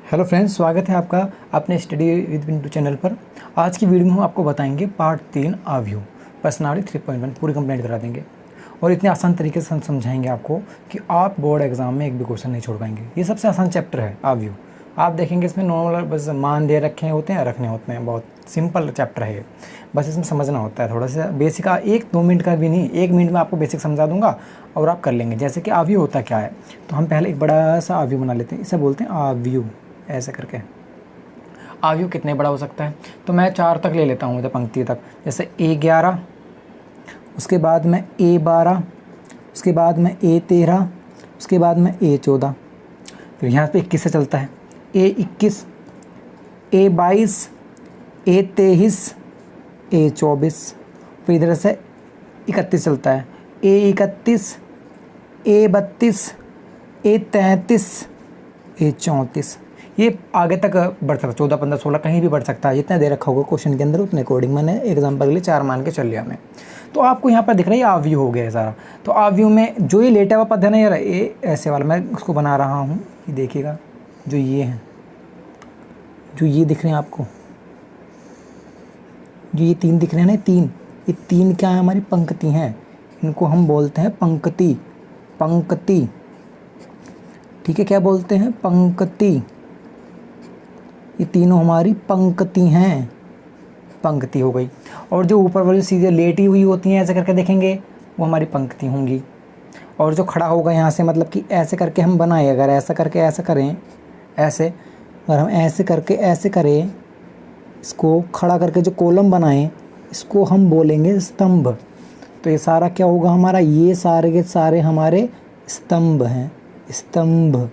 Hello friends, स्वागत है आपका अपने स्टडी विद पिंटू चैनल पर। आज की वीडियो में हम आपको बताएंगे पार्ट 3 आव्यू पर्सनालिटी 3.1 पूरी कंप्लीट करा देंगे और इतने आसान तरीके से हम समझाएंगे आपको कि आप बोर्ड एग्जाम में एक भी क्वेश्चन नहीं छोड़ पाएंगे। ये सबसे आसान चैप्टर है आव्यू। आप देखेंगे इसमें नॉर्मल बस मान दे रखे होते हैं, रखने होते हैं। बहुत सिंपल चैप्टर है ये, बस इसमें समझना होता है थोड़ा सा बेसिक। 1-2 मिनट का भी नहीं, 1 मिनट में आपको बेसिक समझा दूंगा और आप कर लेंगे। जैसे कि आव्यू होता क्या है, तो हम पहले एक बड़ा सा आव्यू बना लेते हैं। इसे बोलते हैं आव्यू। ऐसे करके आव्यू कितने बड़ा हो सकता है, तो मैं 4 तक ले लेता हूँ, पंक्ति तक। जैसे A11, उसके बाद में A12, उसके बाद में A13, उसके बाद में A14। फिर यहाँ पे 21 से चलता है, A21, A22, A23, A24। फिर इधर से 31 चलता है, A31, A32, A33, A34। ये आगे तक बढ़ सकता है, 14, 15, 16 कहीं भी बढ़ सकता है। जितना दे रखा होगा क्वेश्चन के अंदर उतने अकॉर्डिंग मैंने एग्जाम्पल के लिए 4 मान के चल लिया मैं। तो आपको यहाँ पर दिख रहा है ये आव्यू हो गया है सारा। तो आव्यू में जो ये लेटा हुआ पद है ना यार, ये ऐसे वाला मैं उसको बना रहा हूँ। ये देखिएगा, जो ये हैं, जो ये दिख रहे हैं आपको, जो ये 3 दिख रहे हैं ना, 3, ये 3 क्या है, हमारी पंक्ति हैं। इनको हम बोलते हैं पंक्ति। पंक्ति, ठीक है, क्या बोलते हैं, पंक्ति। ये तीनों हमारी पंक्ति हैं, पंक्ति हो गई। और जो ऊपर वाली सीधे लेटी हुई होती हैं ऐसे करके देखेंगे, वो हमारी पंक्ति होंगी। और जो खड़ा होगा यहाँ से, मतलब कि ऐसे करके हम बनाए, अगर ऐसा करके ऐसा करें, ऐसे अगर हम ऐसे करके ऐसे करें, इसको खड़ा करके जो कॉलम बनाएं, इसको हम बोलेंगे स्तंभ। तो ये सारा क्या होगा हमारा, ये सारे के सारे हमारे स्तंभ हैं। स्तंभ,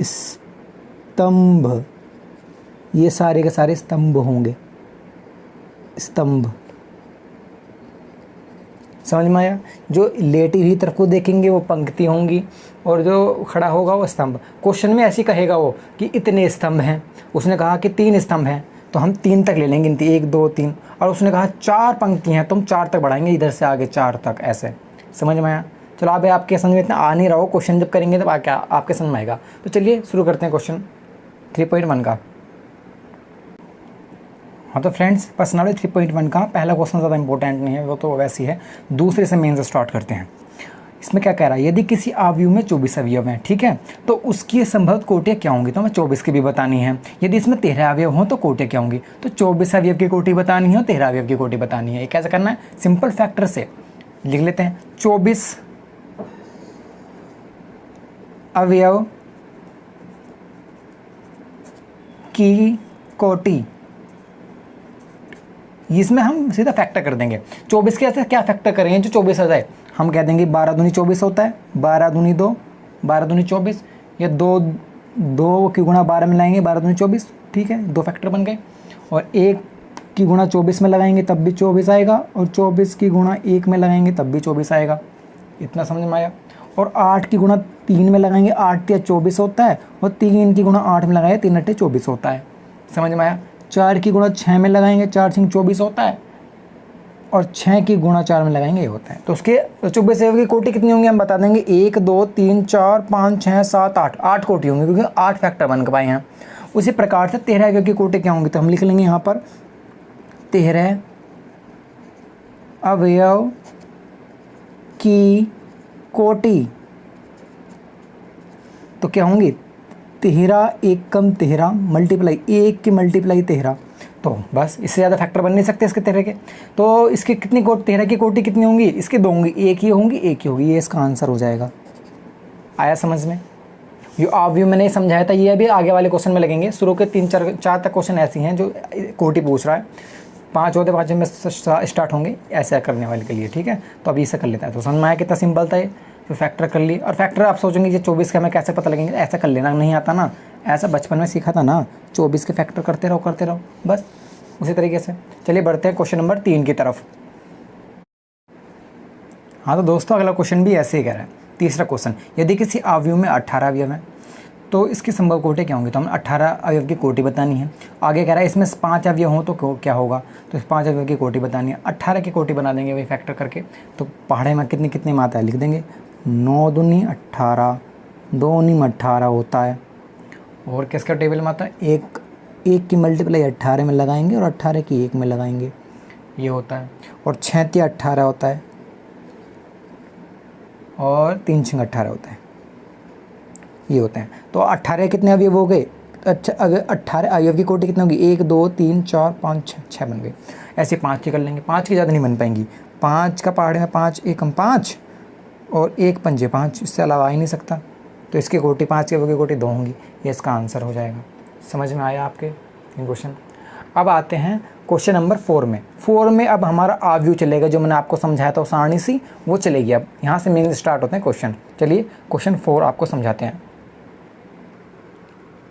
स्तंभ, ये सारे के सारे स्तंभ होंगे। स्तंभ समझ में आया। जो लेटी हुई तरफ को देखेंगे वो पंक्ति होंगी, और जो खड़ा होगा वो स्तंभ। क्वेश्चन में ऐसे कहेगा वो कि इतने स्तंभ हैं, उसने कहा कि 3 स्तंभ हैं, तो हम 3 तक ले लेंगे गिनती, 1, 2, 3। और उसने कहा 4 पंक्ति हैं, तो हम 4 तक बढ़ाएंगे, इधर से आगे 4 तक। ऐसे समझ में आया। चलो अब आपके समझ में इतना आ नहीं रहा हो, क्वेश्चन जब करेंगे तब क्या आपके समझ में आएगा। तो चलिए शुरू करते हैं क्वेश्चन 3.1 का। हाँ तो फ्रेंड्स, पर्सनालिटी 3.1 का पहला क्वेश्चन ज़्यादा इंपॉर्टेंट नहीं है, वो तो वैसी है। दूसरे से मेन से स्टार्ट करते हैं। इसमें क्या कह रहा है, यदि किसी आव्यूह में 24 अवयव हैं, ठीक है, तो उसकी संभव कोटियाँ क्या होंगी, तो हमें 24 की भी बतानी है। यदि इसमें 13 अवयव हों तो कोटियाँ क्या होंगी, तो 24 अवयव की कोटि बतानी है और 13 अवयव की कोटि बतानी है। ये कैसे करना है, सिंपल फैक्टर से लिख लेते हैं। 24 अवयव की कोटि, इसमें हम सीधा फैक्टर कर देंगे। 24 के ऐसे क्या फैक्टर करेंगे जो 24 आ जाए, हम कह देंगे 12 दूनी 24 होता है, 12 दूनी 2, 12 दूनी 24, या 2 की गुणा 12 में लाएंगे, 12 दूनी 24, ठीक है, 2 फैक्टर बन गए। और 1 की गुणा 24 में लगाएंगे तब भी 24 आएगा, और 24 की गुणा 1 में लगाएंगे तब भी 24 आएगा। इतना समझ में आया। और 8 की गुणा 3 में लगाएंगे, 8 या 24 होता है, और 3 की गुणा 8 में लगाएंगे, 3 8 24 होता है। समझ में आया। 4 की गुणा 6 में लगाएंगे, 4 6 24 होता है, और 6 की गुणा 4 में लगाएंगे, ये होता है। तो उसके 24 की कोटि कितनी होंगी हम बता देंगे, 1 2 3 4 5 6 7 8, 8 कोटि होंगी, क्योंकि 8 फैक्टर बन के पाए हैं। उसी प्रकार से 13 अवयव की कोटि क्या होंगी, तो हम लिख लेंगे यहाँ पर 13 अवयव की कोटि, तो क्या होंगी, 13 1 कम 13 मल्टीप्लाई 1 की मल्टीप्लाई 13। तो बस इससे ज़्यादा फैक्टर बन नहीं सकते इसके 13 के। तो इसके कितनी कोटि, 13 की कोटि कितनी होंगी, इसके 2 होंगी, 1 ही होंगी, 1 ही होगी। ये इसका आंसर हो जाएगा। आया समझ में। ये आव्यू मैंने समझाया था, ये अभी आगे वाले क्वेश्चन में लगेंगे। शुरू के 3-4 तक क्वेश्चन ऐसी हैं जो कोटि पूछ रहा है। 5 होते 5 में स्टार्ट होंगे ऐसा करने वाले के लिए, ठीक है। तो अभी इसे कर लेता है। तो समझ में आया कितना सिंपल था ये। तो फैक्टर कर ली, और फैक्टर आप सोचेंगे ये 24 का हमें कैसे पता लगेंगे, ऐसा कर लेना, नहीं आता ना, ऐसा बचपन में सीखा था ना, 24 के फैक्टर करते रहो बस उसी तरीके से। चलिए बढ़ते हैं क्वेश्चन नंबर 3 की तरफ। हाँ तो दोस्तों, अगला क्वेश्चन भी ऐसे ही कह रहा है। तीसरा क्वेश्चन, यदि किसी आव्यूह में 18 अवयव हैं तो इसकी संभव कोटि क्या होंगी, तो हमें 18 अवयव की कोटि बतानी है। आगे कह रहा है इसमें 5 अवयव हों तो क्या होगा, तो इस 5 अवयव की कोटि बतानी है। 18 की कोटि बना देंगे वही फैक्टर करके। तो पहाड़े में कितनी कितनी मात्रा है लिख देंगे, 9 दूनी 18, 2 नीम 18 होता है, और किसका टेबल में आता है, एक की मल्टीप्लाई 18 में लगाएंगे और 18 की 1 में लगाएंगे, ये होता है। और 6 × 18 होता है और 3 × 18 होता है, ये होते हैं। तो 18 कितने अवयव हो गए, अच्छा अगर 18 अवयव की कोटि कितनी होगी, 1 2 3 4 5 6 बन गए। ऐसे 5 की कर लेंगे, 5 की ज़्यादा नहीं बन पाएंगी, 5 का पहाड़े में 5 एकम 5 और 1 पंजे 5, इससे अलावा आ ही नहीं सकता। तो इसकी कोटि 5 के अवयव की कोटि 2 होंगी, ये इसका आंसर हो जाएगा। समझ में आया आपके ये क्वेश्चन। अब आते हैं क्वेश्चन नंबर 4 में। 4 में अब हमारा आव्यू चलेगा, जो मैंने आपको समझाया था सारणी सी वो चलेगी। अब यहाँ से मेन स्टार्ट होते हैं क्वेश्चन। चलिए क्वेश्चन 4 आपको समझाते हैं।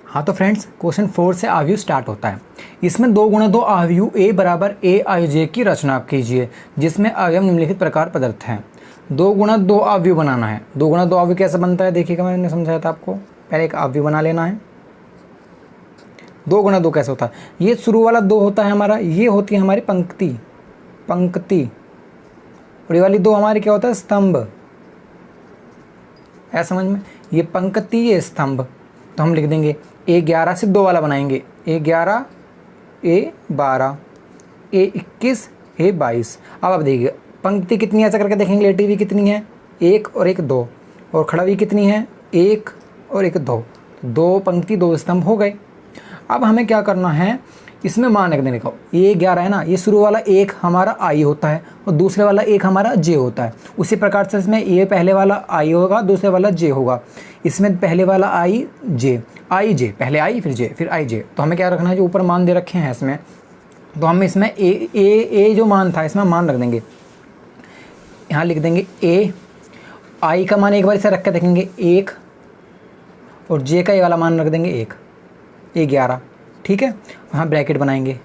हाँ तो फ्रेंड्स, क्वेश्चन 4 से आव्यू स्टार्ट होता है। इसमें 2 × 2 आव्यू A बराबर AIJ की रचना कीजिए, जिसमें अवयव निम्नलिखित प्रकार प्रदत्त हैं। 2 × 2 आव्यू बनाना है। 2 × 2 आव्यू कैसे बनता है देखिएगा, मैंने समझाया था आपको। पहले एक आव्यू बना लेना है। 2 × 2 कैसे होता है, ये शुरू वाला 2 होता है हमारा, ये होती है हमारी पंक्ति, और ये वाली 2 हमारी क्या होता है, स्तंभ। ऐसा समझ में, ये पंक्ति ये स्तंभ। तो हम लिख देंगे A11 से 2 वाला बनाएंगे, A11 A12 A21 A22। अब आप देखिए पंक्ति कितनी है, ऐसा करके देखेंगे लेटी हुई कितनी है, 1 और 1 2, और खड़ा हुई कितनी है, 1 और 1 2, 2 पंक्ति 2 स्तंभ हो गए। अब हमें क्या करना है, इसमें मान रख देने का। A11 है ना, ये शुरू वाला 1 हमारा I होता है और दूसरे वाला 1 हमारा J होता है। उसी प्रकार से इसमें ये पहले वाला I होगा, दूसरे वाला J होगा। इसमें पहले वाला I J, पहले I फिर J फिर I J। तो हमें क्या रखना है, जो ऊपर मान दे रखे हैं इसमें, तो हम इसमें A जो मान था इसमें मान रख देंगे। यहाँ लिख देंगे A, I का मान एक बार इसे रख के देखेंगे 1, और J का ये वाला मान रख देंगे 1, A11। ठीक है, वहाँ ब्रैकेट बनाएंगे।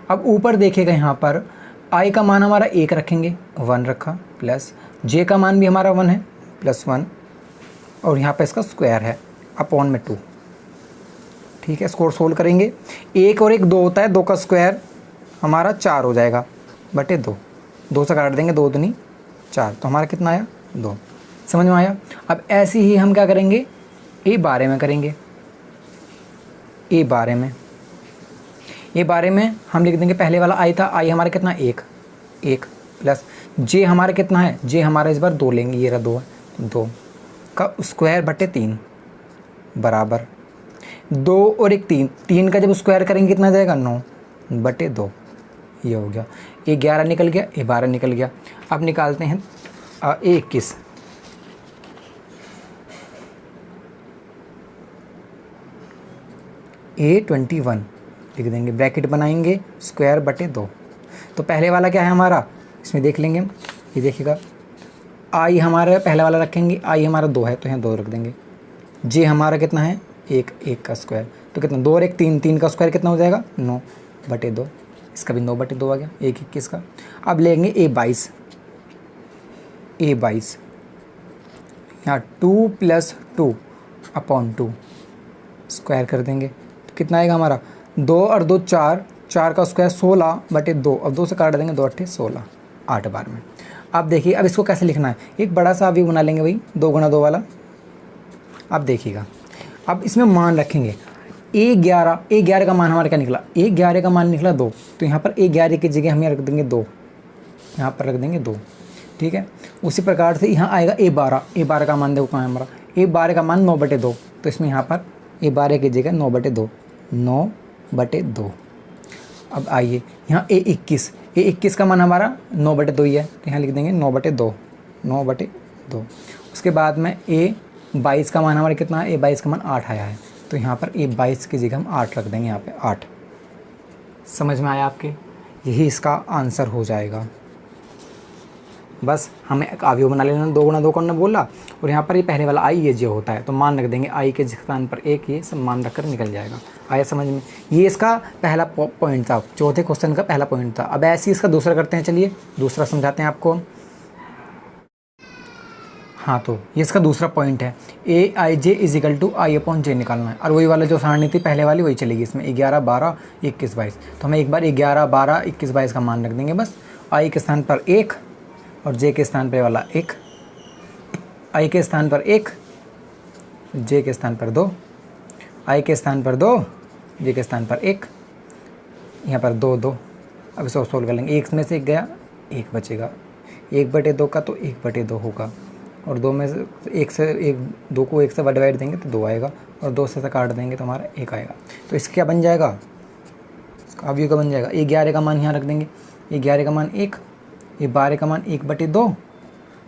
अब ऊपर देखिएगा, यहाँ पर I का मान हमारा 1 रखेंगे, 1 रखा, प्लस J का मान भी हमारा 1 है, +1, और यहाँ पे इसका स्क्वायर है अपॉन में 2। ठीक है, इसको सोल्व करेंगे। 1 और 1 2 होता है, 2 का स्क्वायर हमारा 4 हो जाएगा बटे 2, 2 से काट देंगे, 2 दूनी 4, तो हमारा कितना आया, 2। समझ में आया। अब ऐसे ही हम क्या करेंगे, A12 में करेंगे। A12 में हम लिख देंगे, पहले वाला I था, I हमारा कितना 1 प्लस J हमारा कितना है, J हमारा इस बार 2 लेंगे, ये रहा 2 है, 2 का स्क्वायर बटे 3 बराबर 2 और 1 3, 3 का जब स्क्वायर करेंगे कितना जाएगा, 9 बटे 2, ये हो गया। A11 निकल गया, A12 निकल गया। अब निकालते हैं A21। A21 लिख देंगे, ब्रैकेट बनाएंगे, स्क्वायर बटे 2। तो पहले वाला क्या है हमारा, इसमें देख लेंगे, ये देखिएगा I हमारा पहला वाला रखेंगे, I हमारा 2 है तो यहाँ 2 रख देंगे। J हमारा कितना है, 1 का स्क्वायर, तो कितना 2 और 1 3, 3 का स्क्वायर कितना हो जाएगा, 9 बटे 2, इसका भी 9 बटे 2 आ गया, 1 का। अब लेंगे A22, यहाँ 2 + 2 अपॉन 2 स्क्वायर कर देंगे, तो कितना आएगा हमारा, 2 और 2 4, 4 का स्क्वायर 16 बटे 2, अब 2 से काट देंगे, 2 8 16, 8 बार में। अब देखिए, अब इसको कैसे लिखना है, एक बड़ा सा आव्यूह बना लेंगे भाई, 2 × 2 वाला। अब देखिएगा, अब इसमें मान रखेंगे A11 का मान हमारा क्या निकला, A11 का मान निकला 2, तो यहाँ पर A11 की जगह हम यहाँ रख देंगे 2, यहाँ पर रख देंगे 2। ठीक है, उसी प्रकार से यहाँ आएगा A12 का मान देखो कहाँ है हमारा, A12 का मान 9 बटे 2, तो इसमें यहाँ पर A12 की जगह 9 बटे 2, 9 बटे 2। अब आइए यहाँ A21 का मान हमारा 9 बटे 2 ही है, तो यहाँ लिख देंगे 9 बटे 2, 9 बटे 2। उसके बाद में A22 का मान हमारा कितना है, A22 का मान 8 आया है, तो यहाँ पर A22 की जगह हम 8 रख देंगे, यहाँ पे 8। समझ में आया आपके, यही इसका आंसर हो जाएगा। बस हमें एक अवयव बना लेना, 2 × 2 करना बोला, और यहाँ पर ये पहले वाला I ये J होता है, तो मान रख देंगे, I के स्थान पर 1, ये सब मान रख कर निकल जाएगा। आया समझ में, ये इसका पहला पॉइंट था, चौथे क्वेश्चन का पहला पॉइंट था। अब ऐसे ही इसका दूसरा करते हैं, चलिए दूसरा समझाते हैं आपको। हाँ तो ये इसका दूसरा पॉइंट है, AIJ = I/J निकालना है, और वही वाला जो सारणी थी पहले वाली वही चलेगी इसमें, 11 12 21 22। तो हमें एक बार 11 12 21 22 का मान रख देंगे बस, I के स्थान पर 1 और J के स्थान पर वाला 1, I के स्थान पर 1, J के स्थान पर 2, आई के स्थान पर 2, जे के स्थान पर 1, यहाँ पर 2 2। अब इसको सोल्व कर लेंगे। 1 में से 1 गया, 1 बचेगा। 1/2 का तो 1/2 होगा, और 2 में से 1 से 1, 2 को 1 से डिवाइड देंगे तो 2 आएगा, और 2 से काट देंगे तो हमारा 1 आएगा। तो इसका क्या बन जाएगा, इसका अवयव का बन जाएगा। 11 का मान यहाँ रख देंगे, 11 का मान 1, 12 का मान 1/2,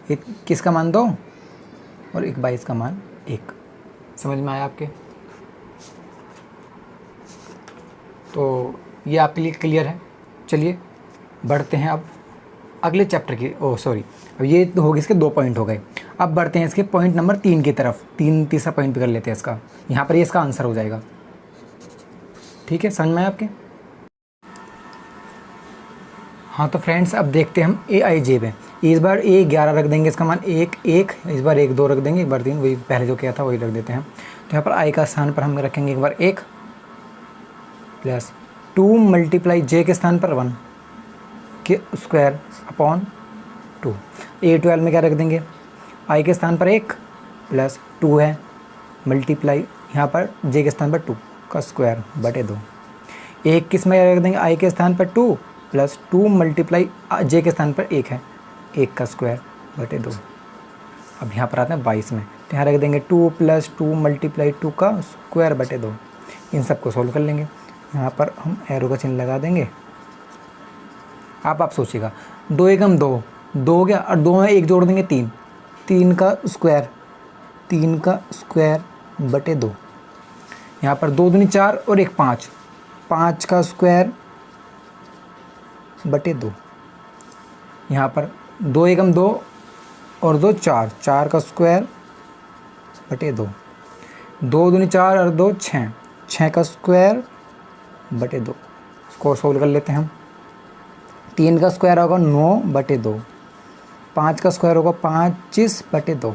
21 का मान 2, और 22 का मान 1। समझ में आया आपके? तो ये आपके लिए क्लियर है। चलिए बढ़ते हैं अब अगले चैप्टर की। अब ये तो हो गए, इसके 2 पॉइंट हो गए। अब बढ़ते हैं इसके पॉइंट नंबर 3 की तरफ। तीसरा पॉइंट भी कर लेते हैं इसका। यहाँ पर ये इसका आंसर हो जाएगा। ठीक है, समझ में आया आपके? हाँ तो फ्रेंड्स, अब देखते हैं हम AIJ में। इस बार 11 रख देंगे, इसका मान 1 1, इस बार 1 2 रख देंगे, एक बार 3, वही पहले जो किया था वही रख देते हैं। तो यहाँ पर आई का स्थान पर हम रखेंगे एक बार 1 प्लस 2 मल्टीप्लाई जे के स्थान पर 1 के स्क्वायर अपॉन 2। A12 में क्या रख देंगे, आई के स्थान पर 1 प्लस 2 है, मल्टीप्लाई यहाँ पर जे के स्थान पर 2 का स्क्वायर बटे 2। 1 किस में रख देंगे, आई के स्थान पर 2 प्लस 2 मल्टीप्लाई जे के स्थान पर 1 है, 1 का स्क्वायर बटे 2। अब यहाँ पर आते हैं 22 में, तो यहाँ रख देंगे 2 प्लस 2 मल्टीप्लाई 2 का स्क्वायर बटे 2। इन सबको सोल्व कर लेंगे। यहाँ पर हम एरो का चिन्ह लगा देंगे। आप सोचिएगा, 2 एकम 2, 2 हो गया, और 2 में 1 जोड़ देंगे 3, 3 का स्क्वायर, 3 का स्क्वायर बटे 2। यहाँ पर 2 दूनी 4 और 1 5, 5 का स्क्वायर बटे 2। यहाँ पर 2 एकम 2 और 2 4, 4 का स्क्वायर बटे 2। 2 दूनी 4 और 2 6, 6 का स्क्वायर बटे 2। इसको सोल्व कर लेते हैं हम। 3 का स्क्वायर होगा 9 बटे 2, 5 का स्क्वायर होगा 25 बटे 2,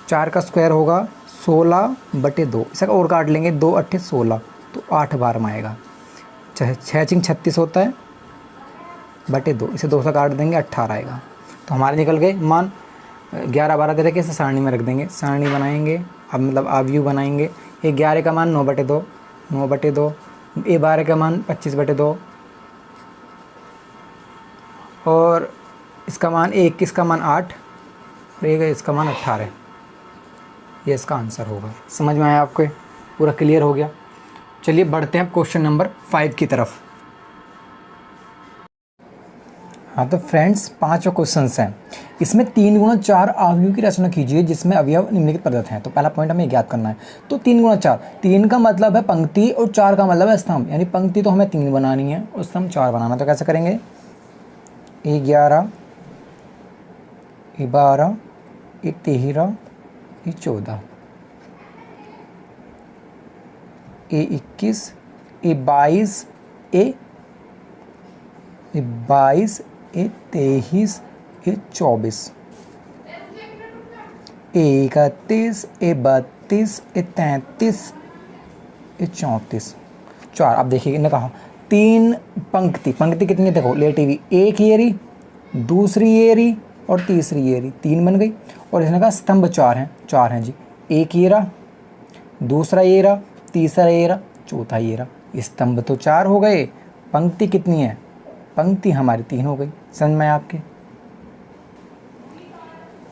4 का स्क्वायर होगा 16 बटे 2। इसे और काट लेंगे, 2 8 16, तो 8 बार में आएगा। 6 चिंग 36 होता है बटे 2, इसे 2 से काट देंगे, 18 आएगा। तो हमारे निकल गए मान। 11 12 तरीके से सारणी में रख देंगे, सारणी बनाएंगे, अब मतलब अवयव बनाएंगे। 11 का मान 9 बटे 2, 9 बटे 2। 12 का मान 25 बटे 2, और इसका मान 1, इसका मान 8, और इसका मान 18। ये इसका आंसर होगा। समझ में आया आपको? पूरा क्लियर हो गया। चलिए बढ़ते हैं क्वेश्चन नंबर 5 की तरफ। हाँ तो फ्रेंड्स, 5वां क्वेश्चन है। इसमें 3 गुणा 4 अवयव की रचना कीजिए जिसमें अवयव निम्नलिखित प्रदत्त हैं। तो पहला पॉइंट हमें ज्ञात करना है। तो 3 गुणा 4, 3 का मतलब है पंक्ति और 4 का मतलब है स्तंभ। यानी पंक्ति तो हमें 3 बनानी है और स्तंभ 4 बनाना। तो कैसे करेंगे, 11 12 13 14, 21 22 22 23 24, 31 32 33 34। 4। अब देखिए इन्हें कहा 3 पंक्ति कितनी है, देखो लेटी हुई, एक येरी, दूसरी येरी और तीसरी येरी, 3 बन गई। और इसने कहा स्तंभ 4 हैं जी, एक येरा, दूसरा येरा, तीसरा येरा, चौथा येरा। स्तंभ तो 4 हो गए, पंक्ति कितनी है, पंक्ति हमारी 3 हो गई। समझ में आपके?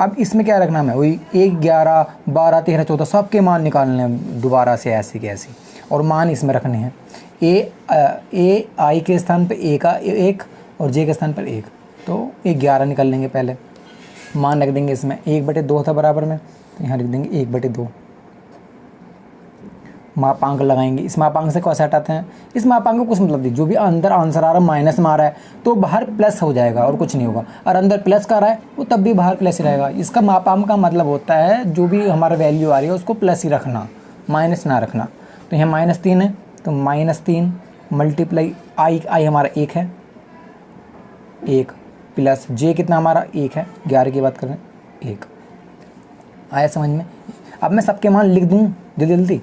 अब इसमें क्या रखना है, वही 1 11 12 13 14 सबके मान निकालने हैं दोबारा से ऐसे के ऐसे, और मान इसमें रखने हैं। ए आई के स्थान पे ए का 1 और जे के स्थान पर 1, तो 11 निकाल लेंगे। पहले मान रख देंगे इसमें, 1/2 था बराबर में, तो यहाँ लिख देंगे 1/2। मापांक लगाएंगे। इस मापांक से कैसे हटाते हैं, इस मापांक को कुछ मतलब नहीं, जो भी अंदर आंसर आ रहा है माइनस में आ रहा है तो बाहर प्लस हो जाएगा और कुछ नहीं होगा, और अंदर प्लस का आ रहा है वो तब भी बाहर प्लस ही रहेगा। इसका मापांक का मतलब होता है जो भी हमारा वैल्यू आ रही है उसको प्लस ही रखना, माइनस ना रखना। तो यहाँ -3 है, तो -3 मल्टीप्लाई आई हमारा 1 है, 1 प्लस जे कितना हमारा 1 है, 11 की बात करें 1। आया समझ में? अब मैं सबके मान लिख दूँ जल्दी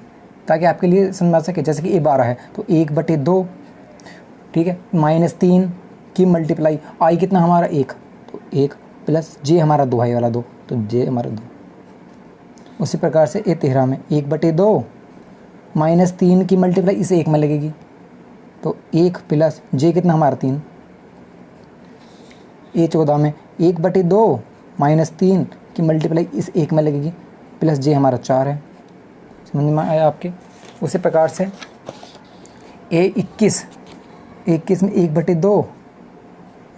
ताकि आपके लिए समझ आ सके। जैसे कि A12 है तो 1/2, ठीक है, -3 की मल्टीप्लाई आई कितना हमारा 1, तो 1 प्लस जे हमारा 2 है वाला 2, तो जे हमारा 2। उसी प्रकार से A13 में 1/2 -3 की मल्टीप्लाई इस 1 में लगेगी, तो 1 प्लस जे कितना हमारा 3, ए 14 में 1/2 -3 की मल्टीप्लाई इस 1 में लगेगी, प्लस जे हमारा 4 है। समझ में आया आपके? उसी प्रकार से ए 21 में 1/2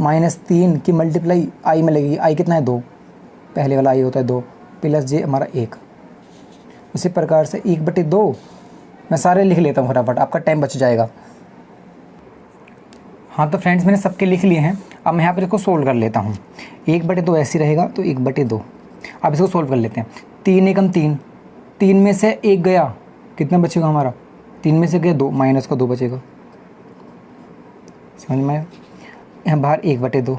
-3 की मल्टीप्लाई आई में लगेगी, आई कितना है 2, पहले वाला आई होता है 2, प्लस जे हमारा 1। उसी प्रकार से 1/2, मैं सारे लिख लेता हूँ फटाफट, आपका टाइम बच जाएगा। हाँ तो फ्रेंड्स मैंने सबके लिख लिए हैं, अब मैं यहाँ पर इसको सोल्व कर लेता हूँ। 1/2 ऐसे रहेगा तो 1/2, अब इसको सोल्व कर लेते हैं। 3 एकम 3, 3 में से 1 गया, कितना बचेगा हमारा, 3 में से गया 2, माइनस का 2 बचेगा। समझ में आया? यहाँ बाहर 1/2,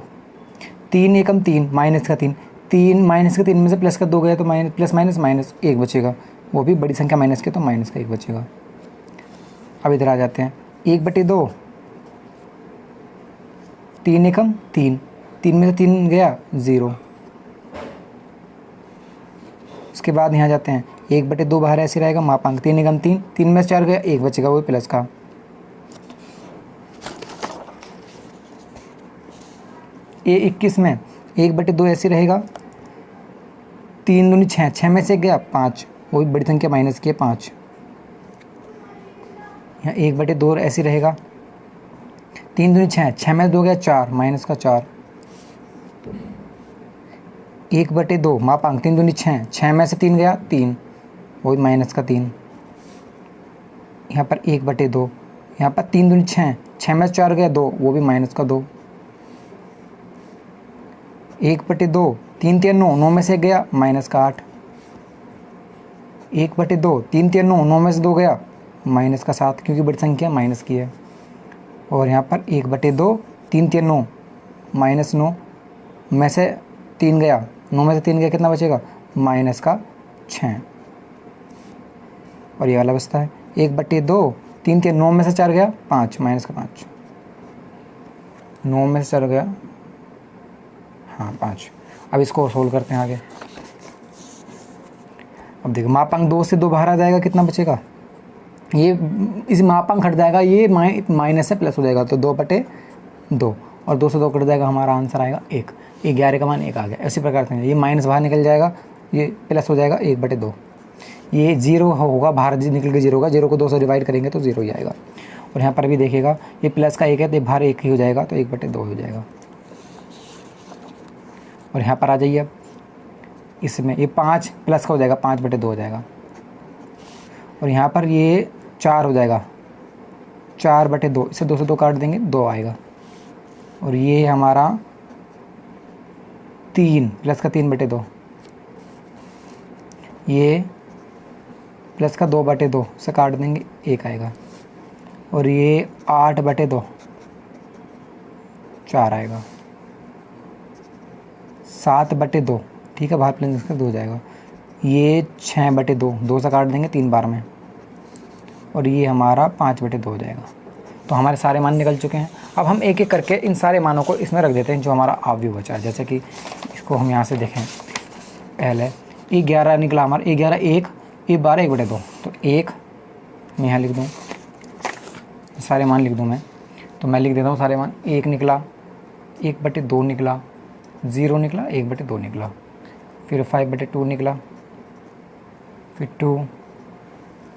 3 एकम 3 माइनस का 3, 3 माइनस का 3 में से प्लस का 2 गया तो माइनस प्लस माइनस माइनस 1 बचेगा, वो भी बड़ी संख्या माइनस के तो माइनस का 1 बचेगा। अब इधर आ जाते हैं, 1/2, 3 एकम 3, 3 में से 3 गया 0। उसके बाद यहाँ जाते हैं, 1/2 बाहर ऐसे रहेगा, मापांक 3 एकम 3, 3 में से 4 गया 1 बचेगा, वो प्लस का। ए 21 में 1/2 ऐसे रहेगा, 3 दूनी 6, 6 में से गया 5, वो भी बड़ी संख्या माइनस की है 5। यहाँ 1/2 ऐसे रहेगा, 3 दूनी 6, 6 में से 2 गया 4, माइनस का 4। 1/2 मापांक 3 दूनी 6, 6 में से 3 गया 3, वो भी माइनस का 3। यहाँ पर 1/2, यहाँ पर 3 दूनी 6, 6 में से 4 गया 2, वो भी माइनस का 2। 1/2, 3 3 9, 9 में से गया माइनस का 8। 1/2, 3 3 9, 9 में से 2 गया माइनस का 7, क्योंकि बड़ी संख्या माइनस की है। और यहाँ पर 1/2, 3 3 9 -9 में से 3 गया, 9 में से 3 गया कितना बचेगा, माइनस का 6। और ये वाला बचता है 1/2, 3 3 9 में से 4 गया 5, माइनस का 5, 9 में से 4 गया हाँ 5। अब इसको सोल्व करते हैं आगे। अब देखो मापांक 2 से 2 बाहर आ जाएगा, कितना बचेगा, ये इस मापांक हट जाएगा, ये माइनस से प्लस हो जाएगा, तो 2/2 और 2 से 2 कट जाएगा, हमारा आंसर आएगा 1। 11 का मान 1 आ गया। इसी प्रकार से ये माइनस बाहर निकल जाएगा, ये प्लस हो जाएगा 1/2, ये 0 होगा, बाहर निकल के 0 होगा, 0 को 2 से डिवाइड करेंगे तो 0 ही आएगा। और यहाँ पर भी देखिएगा ये प्लस का 1 है तो बाहर 1 ही हो जाएगा, तो 1/2 हो जाएगा। और यहाँ पर आ जाइए, अब इसमें ये 5 प्लस का हो जाएगा, 5/2 हो जाएगा। और यहाँ पर ये 4 हो जाएगा, 4/2, इसे 2 से 2 काट देंगे 2 आएगा। और ये हमारा 3 प्लस का 3/2, ये प्लस का 2/2 से काट देंगे 1 आएगा। और ये 8/2 4 आएगा, 7/2 ठीक है, बाहर प्लस का 2 हो जाएगा। ये 6/2, 2 से काट देंगे 3 बार में। और ये हमारा 5/2 हो जाएगा। तो हमारे सारे मान निकल चुके हैं। अब हम एक एक करके इन सारे मानों को इसमें रख देते हैं जो हमारा अवयव बचा है। जैसे कि इसको हम यहाँ से देखें, पहले ये 11 निकला हमारा, ये 11 1, ये 12 1/2, तो 1 मैं यहाँ लिख दूँ, सारे मान लिख दूँ मैं, तो मैं लिख देता हूँ सारे मान। 1 निकला, 1/2 निकला, 0 निकला, 1/2 निकला, फिर 5/2 निकला, फिर 2,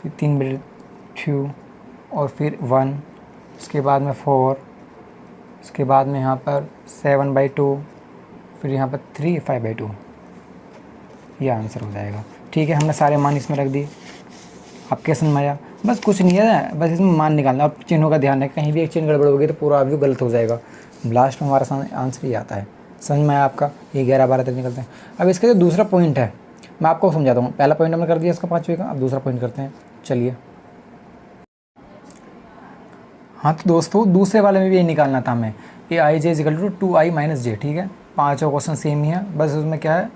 फिर 3/2 और फिर 1, उसके बाद में 4, उसके बाद में यहाँ पर 7/2, फिर यहाँ पर 3 5/2, ये आंसर हो जाएगा। ठीक है, हमने सारे मान इसमें रख दिए। आपके समझ में आया? बस कुछ नहीं है, बस इसमें मान निकालना और चिन्हों का ध्यान है, कहीं भी एक चिन्ह गड़बड़ होगी तो पूरा अवयव गलत हो जाएगा। लास्ट में हमारा सामने आंसर ही आता है। समझ में आया आपका? ये 11 12 तक निकलते हैं। अब इसका जो दूसरा पॉइंट है मैं आपको समझाता हूँ। पहला पॉइंट हमने कर दिया इसका 5वें का, अब दूसरा पॉइंट करते हैं। चलिए, हाँ तो दोस्तों दूसरे वाले में भी ये निकालना था हमें, ये i j = 2i - j। ठीक है, 5 क्वेश्चन सेम ही है, बस उसमें क्या है,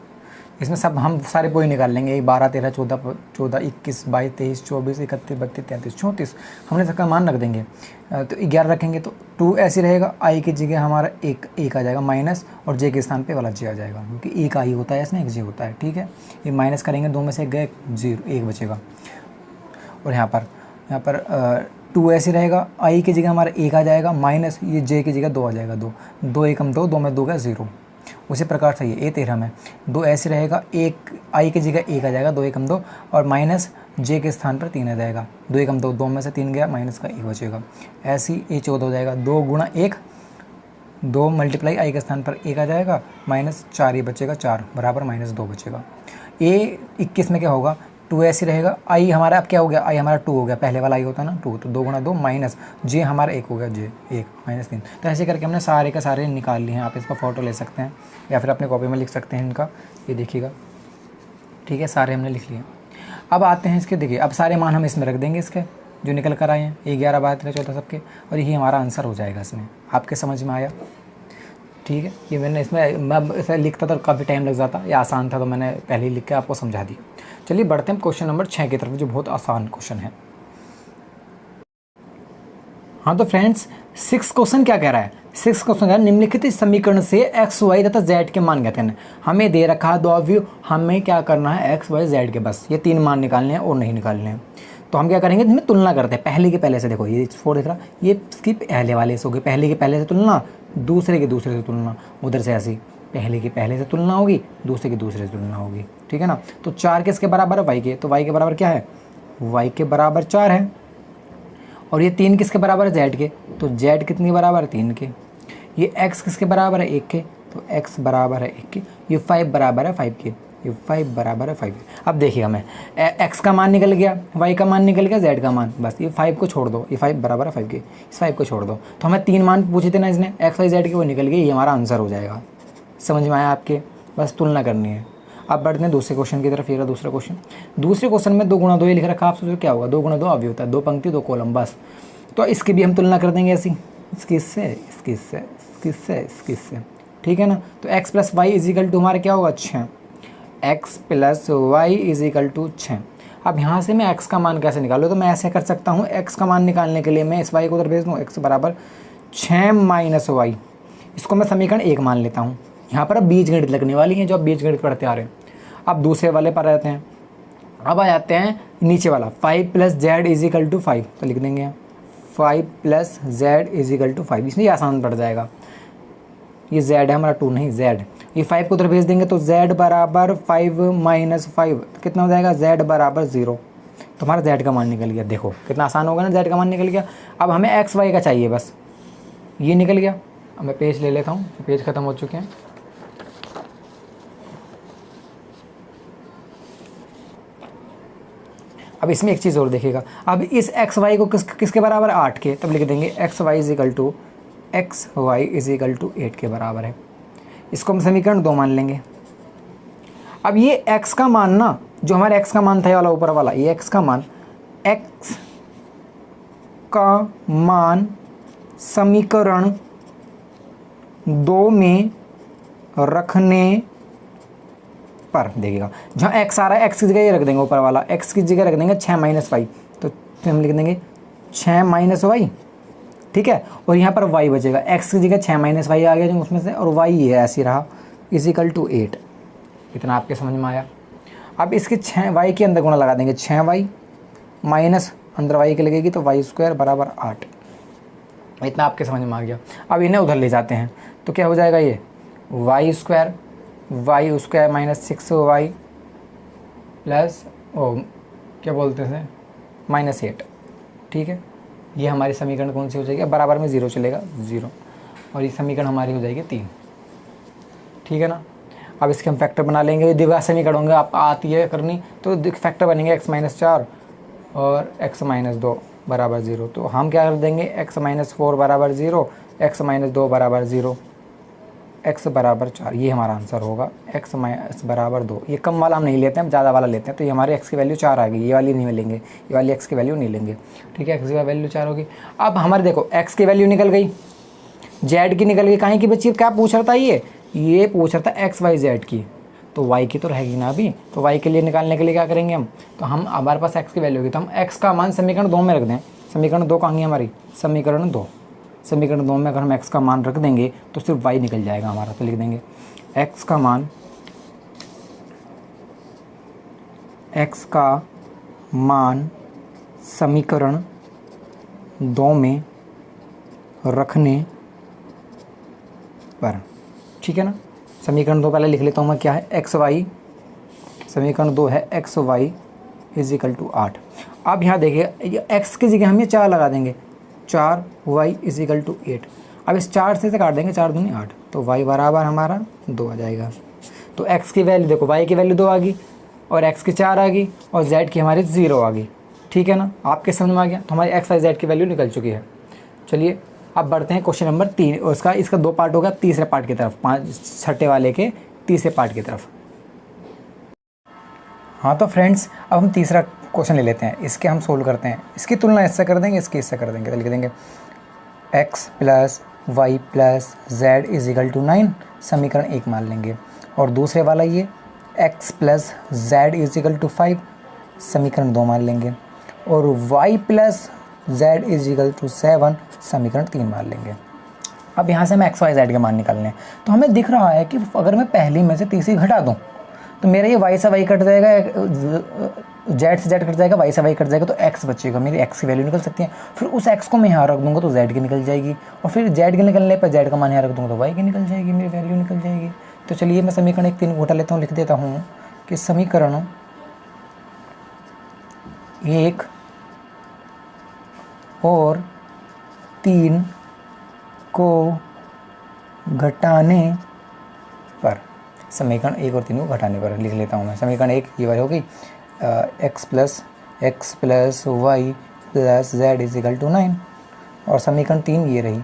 इसमें सब हम सारे पॉइंट निकाल लेंगे। 12 13 14 14 21 22 23 24 31 32 33 34 हमने सबका मान रख देंगे। तो 11 रखेंगे तो 2 ऐसे रहेगा, i की जगह हमारा एक आ जाएगा माइनस, और j के स्थान पे वाला j आ जाएगा, क्योंकि एक i होता है इसमें, एक j होता है। ठीक है, ये माइनस करेंगे, 2 में से गए 0, 1 बचेगा। और यहाँ पर यहाँ पर 2 ऐसे रहेगा, आई की जगह हमारा 1 आ जाएगा, माइनस ये जे की जगह 2 आ जाएगा, 2 2 एकम 2, 2 में 2 का 0। उसी प्रकार से ये 13 में 2 ऐसे रहेगा, 1 आई की जगह 1 आ जाएगा, 2 एकम 2, और माइनस जे के स्थान पर 3 आ जाएगा, 2 एकम 2, 2 में से 3 गया, माइनस का 1 बचेगा। ऐसे ही ये 14 हो जाएगा, 2 गुणा 1, 2 मल्टीप्लाई आई के स्थान पर 1 आ जाएगा, माइनस 4 ये बचेगा, 4 बराबर माइनस 2 बचेगा। ये 21 में क्या होगा, 2 ऐसे रहेगा, आई हमारा अब क्या हो गया, आई हमारा 2 हो गया, पहले वाला आई होता है ना 2, तो 2 गुणा 2 माइनस जे हमारा 1 हो गया, जे 1 माइनस 3। तो ऐसे करके हमने सारे के सारे निकाल लिए हैं। आप इसका फ़ोटो ले सकते हैं या फिर अपने कॉपी में लिख सकते हैं इनका, ये देखिएगा, ठीक है, सारे हमने लिख लिए। अब आते हैं इसके, देखिए अब सारे मान हम इसमें रख देंगे, इसके जो निकल कर आए हैं 11, 12, 13, 14 सबके, और यही हमारा आंसर हो जाएगा इसमें। आपके समझ में आया? ठीक है, ये मैंने इसमें मैं इसे लिखता तो काफ़ी टाइम लग जाता, ये आसान था तो मैंने पहले ही लिख के आपको समझा दिया। चलिए बढ़ते हैं क्वेश्चन नंबर 6 की तरफ, जो बहुत आसान क्वेश्चन है। हाँ तो फ्रेंड्स 6 क्वेश्चन क्या कह रहा है, 6 क्वेश्चन कह रहा है निम्नलिखित समीकरण से एक्स वाई तथा जेड के मान ज्ञात करना। हमें दे रखा है दो अवयव, हमें क्या करना है एक्स वाई जेड के, बस ये 3 मान निकालने हैं और नहीं निकालने हैं। तो हम क्या करेंगे, इसमें तुलना करते हैं पहले के पहले से। देखो ये 4 दिख रहा, ये इसकी पहले वाले से होगी, पहले के पहले से तुलना, दूसरे के दूसरे से तुलना, उधर से ऐसी पहले के पहले से तुलना होगी, दूसरे के दूसरे से तुलना होगी, ठीक है ना। तो 4 किसके बराबर है, वाई के, तो वाई के बराबर क्या है, वाई के बराबर 4 है। और ये 3 किसके बराबर है, जेड के, तो जेड कितनी बराबर है, 3 के। ये एक्स किसके बराबर है, 1 के, तो एक्स बराबर है 1 के। ये 5 बराबर है 5 के, ये 5 बराबर है 5 के। अब देखिए हमें एक्स का मान निकल गया, वाई का मान निकल गया, जेड का मान, बस ये 5 को छोड़ दो, ये 5 बराबर है 5 के, इस 5 को छोड़ दो। तो हमें 3 मान पूछे थे ना इसने, एक्स वाई जेड के, वो निकल गए, ये हमारा आंसर हो जाएगा। समझ में आया आपके? बस तुलना करनी है। अब बढ़ते हैं दूसरे क्वेश्चन की तरफ। ये रहा दूसरा क्वेश्चन। दूसरे क्वेश्चन में 2 गुणा 2 ये लिख रखा है, आप सोचो क्या होगा, 2 गुणा 2 अवयव होता है, 2 पंक्ति 2 कॉलम, बस। तो इसकी भी हम तुलना कर देंगे ऐसी, इसकी इससे, इसकी इससे, इसकी इससे, इसकी इससे, ठीक है ना। तो x plus y is equal to हमारा क्या होगा, 6, x plus y is equal to 6। अब यहाँ से मैं x का मान कैसे निकालूँ, तो मैं ऐसे कर सकता हूँ, x का मान निकालने के लिए मैं इस y को उधर भेज दूँ, x बराबर 6 माइनस वाई, इसको मैं समीकरण 1 मान लेता हूँ। यहाँ पर अब बीजगणित लगने वाली है, जो आप बीजगणित पढ़ते आ रहे हैं। अब दूसरे वाले पर रहते हैं, अब आ जाते हैं नीचे वाला, 5 plus Z is equal to 5, तो लिख देंगे 5 plus Z is equal to 5, इसमें आसान पड़ जाएगा। ये z है हमारा, 2 नहीं z, ये 5 को उधर भेज देंगे तो z बराबर 5 माइनस 5 कितना हो जाएगा, z बराबर 0। तो हमारा z का मान निकल गया। देखो कितना आसान होगा ना, z का मान निकल गया। अब हमें x y का चाहिए, बस ये निकल गया। अब मैं पेज ले लेता हूँ, पेज ख़त्म हो चुके हैं। अब इसमें एक चीज़ और देखिएगा, अब इस एक्स वाई को किसके बराबर, 8 के, तब लिख देंगे x y is equal to, x y is equal to 8 के बराबर है। इसको हम समीकरण 2 मान लेंगे। अब ये एक्स का मान ना, जो हमारे एक्स का मान था ये वाला ऊपर वाला, ये एक्स का मान, एक्स का मान समीकरण 2 में रखने पर देखिएगा, जहाँ x आ रहा है x की जगह ये रख देंगे, ऊपर वाला x की जगह रख देंगे 6 माइनस वाई, तो हम लिख देंगे 6 माइनस वाई, ठीक है। और यहाँ पर y बचेगा, x की जगह 6 माइनस वाई आ गया जो उसमें से, और y ये ऐसे रहा, इजिकल टू 8। इतना आपके समझ में आया। अब इसके 6 y के अंदर गुणा लगा देंगे, 6y माइनस अंदर y के लगेगी, तो वाई स्क्वायर बराबर 8। इतना आपके समझ में आ गया। अब इन्हें उधर ले जाते हैं, तो क्या हो जाएगा, ये Y square minus 6y plus क्या बोलते हैं माइनस 8, ठीक है। ये हमारी समीकरण कौन सी हो जाएगी, बराबर में 0 चलेगा, 0, और ये समीकरण हमारी हो जाएगी 3, ठीक है ना। अब इसके हम फैक्टर बना लेंगे, द्विघात समीकरण होंगे, आप आती है करनी, तो फैक्टर बनेंगे x माइनस 4 और x माइनस 2 बराबर 0। तो हम क्या कर देंगे, x माइनस 4 बराबर 0, x माइनस 2 बराबर 0, x बराबर 4, ये हमारा आंसर होगा। x माइनस बराबर 2, ये कम वाला हम नहीं लेते हैं, हम ज़्यादा वाला लेते हैं, तो ये हमारे x की वैल्यू 4 आ गई, ये वाली नहीं लेंगे, ये वाली x की वैल्यू नहीं लेंगे, ठीक है। x की वैल्यू 4 होगी। अब हमारे देखो x की वैल्यू निकल गई, z की निकल गई, कहीं की बच्ची क्या पूछ रहा था, ये पूछ रहा था x y z की, तो y की तो रहेगी ना अभी, तो y के लिए निकालने के लिए क्या करेंगे हम, तो हम हमारे पास x की वैल्यू होगी, तो हम x का मान समीकरण 2 में रख दें। समीकरण 2 कहाँ है हमारी, समीकरण 2, समीकरण 2 में अगर हम x का मान रख देंगे तो सिर्फ y निकल जाएगा हमारा। तो लिख देंगे x का मान समीकरण 2 में रखने पर, ठीक है ना। समीकरण 2 पहले लिख लेता हूँ मैं, क्या है, एक्स वाई, समीकरण 2 है x y is equal to 8। अब यहाँ देखिए एक्स की जगह हम ये 4 लगा देंगे, 4 वाई इज इक्वल टू 8। अब इस 4 से काट देंगे, 4 दूनी 8, तो वाई बराबर हमारा 2 आ जाएगा। तो एक्स की वैल्यू देखो, वाई की वैल्यू 2 आ गई और एक्स की 4 आ गई और जेड की हमारी 0 आ गई, ठीक है ना। आपके समझ में आ गया, तो हमारी एक्स वाई जेड की वैल्यू निकल चुकी है। चलिए अब बढ़ते हैं क्वेश्चन नंबर 3, और इसका 2 पार्ट होगा, तीसरे पार्ट की तरफ, 6 वाले के तीसरे पार्ट की तरफ। हाँ तो फ्रेंड्स, अब हम तीसरा क्वेश्चन ले लेते हैं, इसके हम सोल्व करते हैं। इसकी तुलना इससे कर देंगे, इसकी इससे कर देंगे, तो लिख देंगे x plus Y plus Z is equal to 9, समीकरण 1 मान लेंगे। और दूसरे वाला ये x plus Z is equal to 5, समीकरण 2 मान लेंगे। और y plus Z is equal to 7, समीकरण 3 मान लेंगे। अब यहाँ से हमें एक्स वाई जेड के मान निकालने हैं। तो हमें दिख रहा है कि अगर मैं पहली में से तीसरी घटा दूँ तो मेरा ये वाई से वाई कट जाएगा, जेड से जेड कट जाएगा, वाई से वाई कट जाएगा, तो एक्स बचेगा, मेरी एक्स की वैल्यू निकल सकती है। फिर उस एक्स को मैं यहाँ रख दूँगा तो जेड की निकल जाएगी, और फिर जेड के निकलने पर जेड का मान यहाँ रख दूँगा तो वाई की निकल जाएगी, मेरी वैल्यू निकल जाएगी। तो चलिए मैं समीकरण 1 3 घटा लेता हूँ, लिख देता हूँ कि समीकरण 1 और 3 को घटाने पर, समीकरण 1 और 3 को घटाने पर लिख लेता हूँ मैं। समीकरण 1 ये वाली होगी, X plus Y plus Z is equal to 9, और समीकरण 3 ये रही,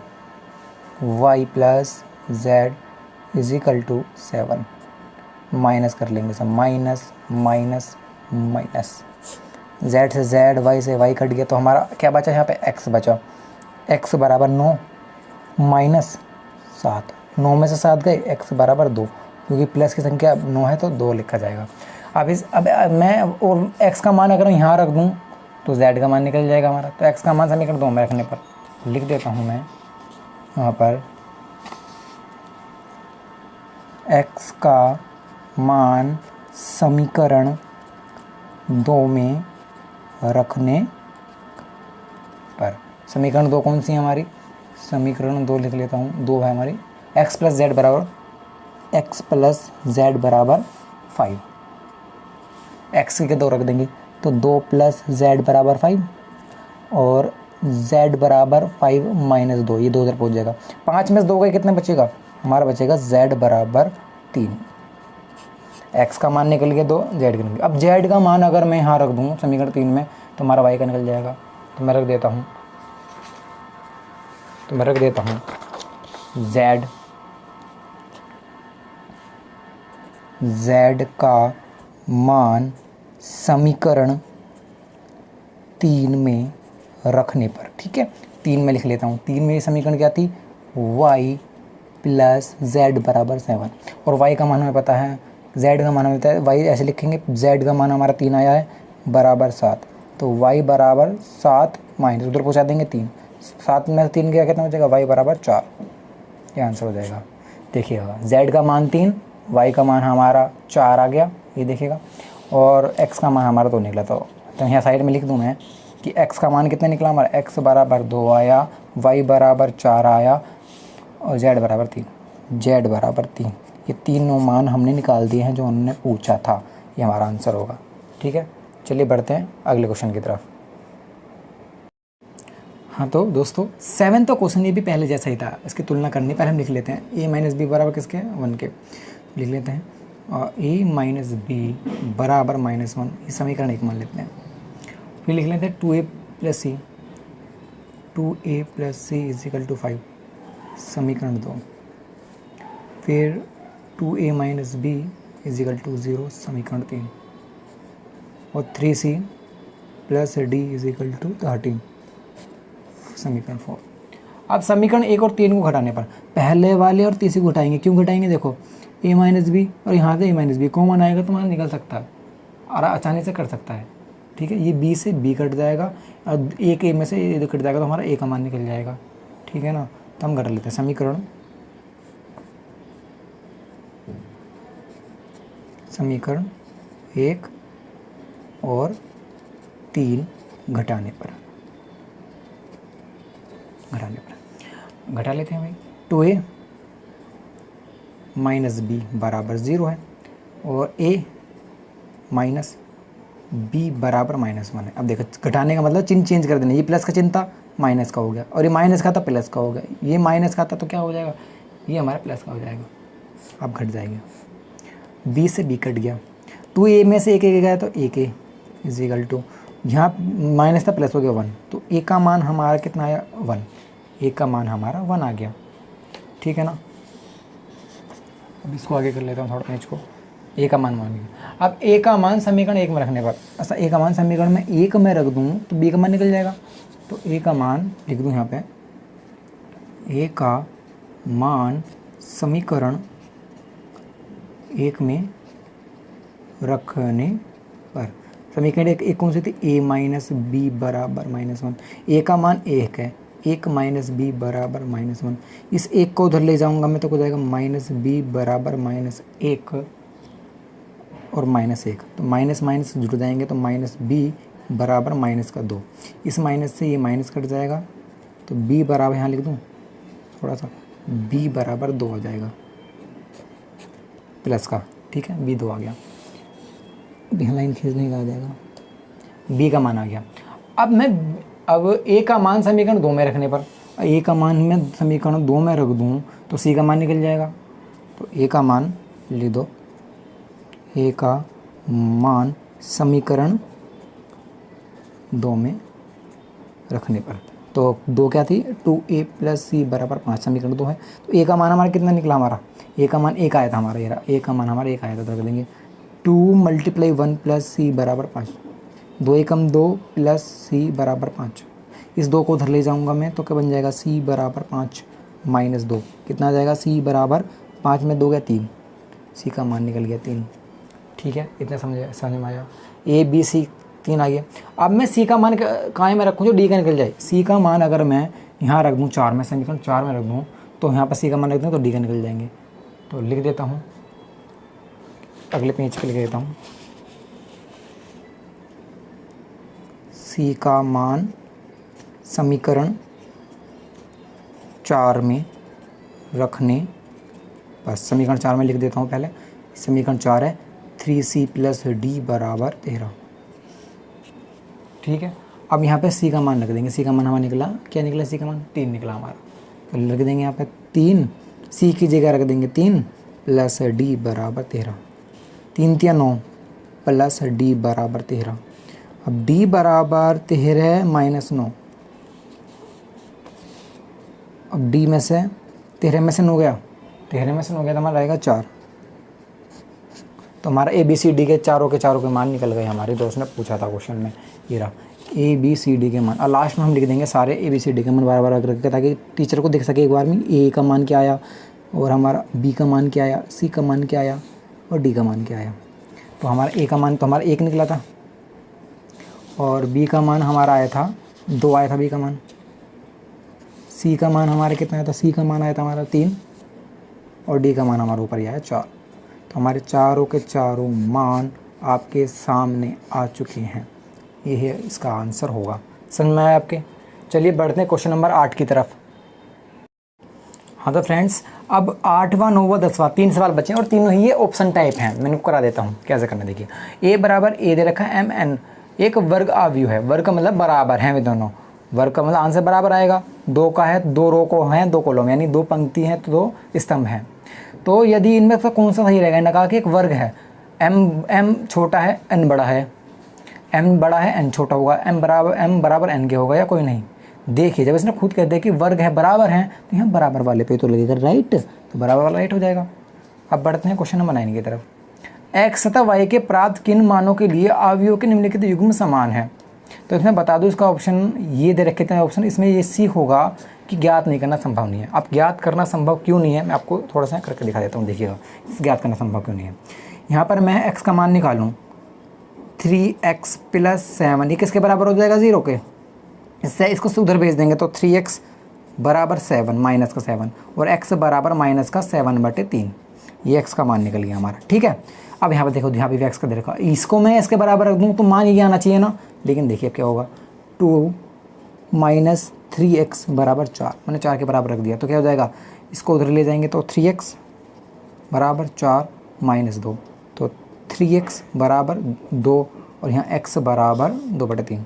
Y plus Z is equal to 7। Minus कर लेंगे सब, माइनस माइनस माइनस, जेड से जेड, वाई से वाई कट गया, तो हमारा क्या बचा यहाँ पे, एक्स बचा। एक्स बराबर 9 माइनस 7, 9 में से 7 गए, एक्स बराबर 2, क्योंकि प्लस की संख्या 9 है तो 2 लिखा जाएगा। अब मैं और एक्स का मान अगर यहाँ रख दूँ तो जेड का मान निकल जाएगा हमारा। तो एक्स का मान समीकरण 2 में रखने पर लिख देता हूँ मैं यहाँ पर, एक्स का मान समीकरण 2 में रखने पर, समीकरण 2 कौन सी है हमारी, समीकरण 2 लिख लेता हूँ, 2 है हमारी, एक्स प्लस जेड बराबर 5, एक्स के 2 रख देंगे तो 2 प्लस जेड बराबर 5, और जेड बराबर 5 माइनस 2, ये 2 उधर पहुँच जाएगा। 5 में से 2 गए, कितने बचेगा, हमारा बचेगा जेड बराबर 3। एक्स का मान निकल गया 2, जेड का निकल गया। अब जेड का मान अगर मैं यहाँ रख दूँ समीकरण 3 में तो हमारा वाई का निकल जाएगा। तो मैं रख देता हूँ, जेड का मान समीकरण 3 में रखने पर, ठीक है। 3 में लिख लेता हूँ, 3 में ये समीकरण क्या थी, y प्लस जेड बराबर 7, और y का मान हमें पता है, z का मान हमें पता है, y ऐसे लिखेंगे, z का मान हमारा 3 आया है बराबर 7, तो y बराबर 7 माइनस उधर पहुँचा देंगे 3, 7 में 3 गया कितना बचेगा, y बराबर 4, ये आंसर हो जाएगा। देखिएगा z का मान 3, y का मान हमारा 4 आ गया, ये देखिएगा, और x का मान हमारा 2 निकला। तो यहाँ साइड में लिख दूँ मैं कि x का मान कितना निकला हमारा, x बराबर 2 आया, y बराबर 4 आया, और z बराबर 3, ये तीनों मान हमने निकाल दिए हैं जो उन्होंने पूछा था, ये हमारा आंसर होगा, ठीक है। चलिए बढ़ते हैं अगले क्वेश्चन की तरफ। हाँ तो दोस्तों 7 तो क्वेश्चन ये भी पहले जैसा ही था, इसकी तुलना करनी, पहले हम लिख लेते हैं a माइनस बी बराबर किसके, 1 के लिख लेते हैं, और a माइनस बी बराबर -1, ये समीकरण 1 मान लेते हैं। फिर लिख लेते हैं 2a plus c is equal to 5, समीकरण 2। फिर 2a minus b is equal to 0, समीकरण 3, और 3c plus d is equal to 13, समीकरण 4। अब समीकरण 1 और 3 को घटाने पर पहले वाले और तीसरे को घटाएंगे, क्यों घटाएंगे, देखो a माइनस बी और यहाँ से a माइनस बी कॉमन आएगा तो हमारा निकल सकता है और आसानी से कर सकता है, ठीक है। ये b से b कट जाएगा और एक a में से a कट जाएगा तो हमारा a का मान निकल जाएगा, ठीक है ना। तो हम घटा लेते हैं समीकरण 1 और 3 घटा लेते हैं भाई। 2a माइनस बी बराबर 0 है और a माइनस बी बराबर -1 है। अब देखो घटाने का मतलब चिन्ह चेंज कर देना, ये प्लस का चिन्ह था माइनस का हो गया और ये माइनस का था प्लस का हो गया, ये माइनस का था तो क्या हो जाएगा, ये हमारा प्लस का हो जाएगा। अब घट जाएगा, b से b कट गया, 2a में से एक गया तो एक a इज इक्वल टू, यहाँ माइनस था प्लस हो गया 1, तो a का मान हमारा कितना आया 1, a का मान हमारा 1 आ गया। ठीक है ना। अब इसको आगे कर लेता हूँ थोड़ा पेज को। a का मान मान गया। अब a का मान समीकरण 1 में रखने पर, ऐसा a का मान समीकरण में 1 में रख दूँ तो b का मान निकल जाएगा। तो a का मान लिख दूँ यहाँ पे, a का मान समीकरण 1 में रखने पर, समीकरण एक कौन सी थी, a माइनस बी बराबर -1, a का मान 1 है, 1 माइनस बी बराबर -1, इस 1 को उधर ले जाऊंगा मैं तो हो जाएगा -b बराबर -1 और -1, तो माइनस माइनस जुड़ जाएंगे तो -b बराबर -2, इस माइनस से ये माइनस कट जाएगा तो b बराबर यहाँ लिख दूँ थोड़ा सा, b बराबर 2 आ जाएगा प्लस का। ठीक है, b 2 आ गया। अब यहाँ लाइन खींचने का आ जाएगा, b का मान आ गया। अब a का मान समीकरण 2 में रखने पर, a का मान मैं समीकरण 2 में रख दूँ तो c का मान निकल जाएगा। तो a का मान लिख दो, a का मान समीकरण 2 में रखने पर, तो 2 क्या थी, 2a प्लस c बराबर 5, समीकरण 2 है। तो a का मान हमारा कितना निकला, हमारा a का मान 1 आया था हमारा, ये रहा a का मान हमारा 1 आया था, तो रख देंगे 2 × 1 प्लस c बराबर 5, 2 एकम 2 प्लस c बराबर 5, इस 2 को उधर ले जाऊंगा मैं तो क्या बन जाएगा, c बराबर 5 माइनस 2, कितना आ जाएगा, c बराबर 5 में 2 गया 3, c का मान निकल गया 3। ठीक है, इतना समझ में आया, a b c 3 आ गया। अब मैं c का मान कहाँ में रखूँ जो d का निकल जाए, c का मान अगर मैं यहाँ रख दूँ 4 में, समीकरण 4 में रख दूँ तो यहाँ पर c का मान रख दूँ तो d का निकल जाएंगे। तो लिख देता हूँ, अगले पेज पे लिख देता हूँ, c का मान समीकरण 4 में रखने पर, समीकरण 4 में लिख देता हूँ पहले, समीकरण 4 है 3c प्लस d बराबर 13। ठीक है, अब यहाँ पे c का मान रख देंगे, c का मान हमारा निकला, क्या निकला, c का मान 3 निकला हमारा, तो रख देंगे यहाँ पे 3, c की जगह रख देंगे 3 प्लस d बराबर 13, 3 × 9 प्लस d बराबर 13। अब d बराबर 13 माइनस 9, अब d में से 13 में से 9 गया, 13 में से 9 गया तो हमारा रहेगा 4, तो हमारा ए बी सी डी के चारों के मान निकल गए हमारे। दोस्त ने पूछा था क्वेश्चन में, ये रहा ए बी सी डी के मान, और लास्ट में हम लिख देंगे सारे ए बी सी डी के मान बार बार रख के, ताकि टीचर को दिख सके एक बार में ए का मान क्या आया और हमारा बी का मान क्या आया, सी का मान क्या आया और डी का मान क्या आया। तो हमारा ए का मान तो हमारा 1 निकला था और बी का मान हमारा आया था 2 आया था बी का मान, सी का मान हमारे कितना आया था, सी का मान आया था हमारा 3 और डी का मान हमारे ऊपर आया 4। तो हमारे चारों के चारों मान आपके सामने आ चुके हैं, ये है इसका आंसर होगा। समझ में आया आपके। चलिए बढ़ते हैं क्वेश्चन नंबर 8 की तरफ। हाँ तो फ्रेंड्स, अब 8वां 9वां 10वां 3 सवाल बचे हैं और तीनों ही ये ऑप्शन टाइप हैं। मैंने करा देता हूँ कैसे करना, देखिए a बराबर a दे रखा है mn, एक वर्ग आव्यूह है, वर्ग का मतलब बराबर हैं वे दोनों, वर्ग का मतलब आंसर बराबर आएगा, 2 का है 2 रो को हैं 2 कॉलम, यानी 2 पंक्ति हैं तो 2 स्तंभ हैं। तो यदि इनमें से कौन सा सही रहेगा, इन्होंने कहा कि एक वर्ग है, m छोटा है n बड़ा है, m बड़ा है n छोटा होगा, m बराबर n के होगा या कोई नहीं। देखिए जब इसने खुद कह दिया कि वर्ग है बराबर हैं तो यहाँ बराबर वाले पे तो लगेगा राइट, तो बराबर वाला राइट हो जाएगा। अब बढ़ते हैं क्वेश्चन नंबर 9 की तरफ। x तथा y के प्राप्त किन मानों के लिए अवयवों के निम्नलिखित युग्म समान है। तो इसमें बता दूँ इसका ऑप्शन ये दे रखे थे ऑप्शन, इसमें ये सी होगा कि ज्ञात नहीं करना संभव नहीं है। अब ज्ञात करना संभव क्यों नहीं है मैं आपको थोड़ा सा करके दिखा देता हूँ, देखिएगा ज्ञात करना संभव क्यों नहीं है। यहाँ पर मैं x का मान निकालूँ 3x + 7, ये किसके बराबर हो जाएगा 0 के, इससे इसको उधर भेज देंगे तो 3x बराबर 7 माइनस का 7 और x बराबर माइनस का 7/3, ये x का मान निकल गया हमारा। ठीक है, अब यहाँ पर देखो यहाँ पे x का दे रखा, इसको मैं इसके बराबर रख दूँ तो मान ये आना चाहिए ना, लेकिन देखिए क्या होगा 2 माइनस 3x बराबर 4, मैंने 4 के बराबर रख दिया तो क्या हो जाएगा, इसको उधर ले जाएंगे तो 3x बराबर 4 माइनस 2, तो 3x बराबर 2 और यहाँ x बराबर 2/3।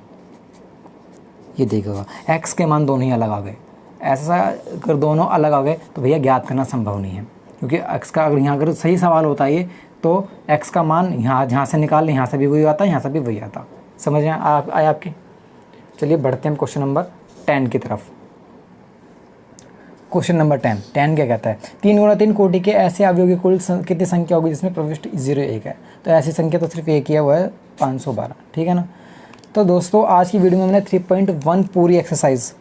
ये देखिएगा x के मान दोनों ही अलग आ गए। ऐसा अगर दोनों अलग आ गए तो भैया ज्ञात करना संभव नहीं है, क्योंकि x का अगर सही सवाल होता है ये तो x का मान यहाँ से निकाल लें, यहाँ से भी वही आता, यहाँ से भी वही आता। समझ में आए आपके। चलिए बढ़ते हैं क्वेश्चन नंबर 10 की तरफ। क्वेश्चन नंबर 10 क्या कहता है, 3 गुणा 3 कोटि के ऐसे अवयवों की कुल कितनी संख्या होगी जिसमें प्रविष्टि 0 1 है। तो ऐसी संख्या तो सिर्फ एक ही है, वो है 512। ठीक है ना। तो दोस्तों आज की वीडियो में हमने 3.1 पूरी एक्सरसाइज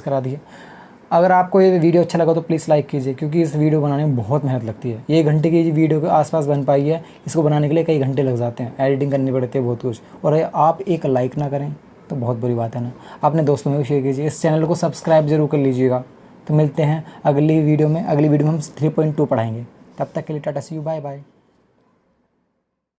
करा दी है। अगर आपको ये वीडियो अच्छा लगा तो प्लीज़ लाइक कीजिए, क्योंकि इस वीडियो बनाने में बहुत मेहनत लगती है। 1 घंटे की वीडियो के आसपास बन पाई है, इसको बनाने के लिए कई घंटे लग जाते हैं, एडिटिंग करनी पड़ती है, बहुत कुछ। और आप एक लाइक ना करें तो बहुत बुरी बात है ना। अपने दोस्तों में भी शेयर कीजिए, इस चैनल को सब्सक्राइब जरूर कर लीजिएगा। तो मिलते हैं अगली वीडियो में हम 3.2 पढ़ाएंगे। तब तक के लिए टाटा, सी यू, बाय बाय।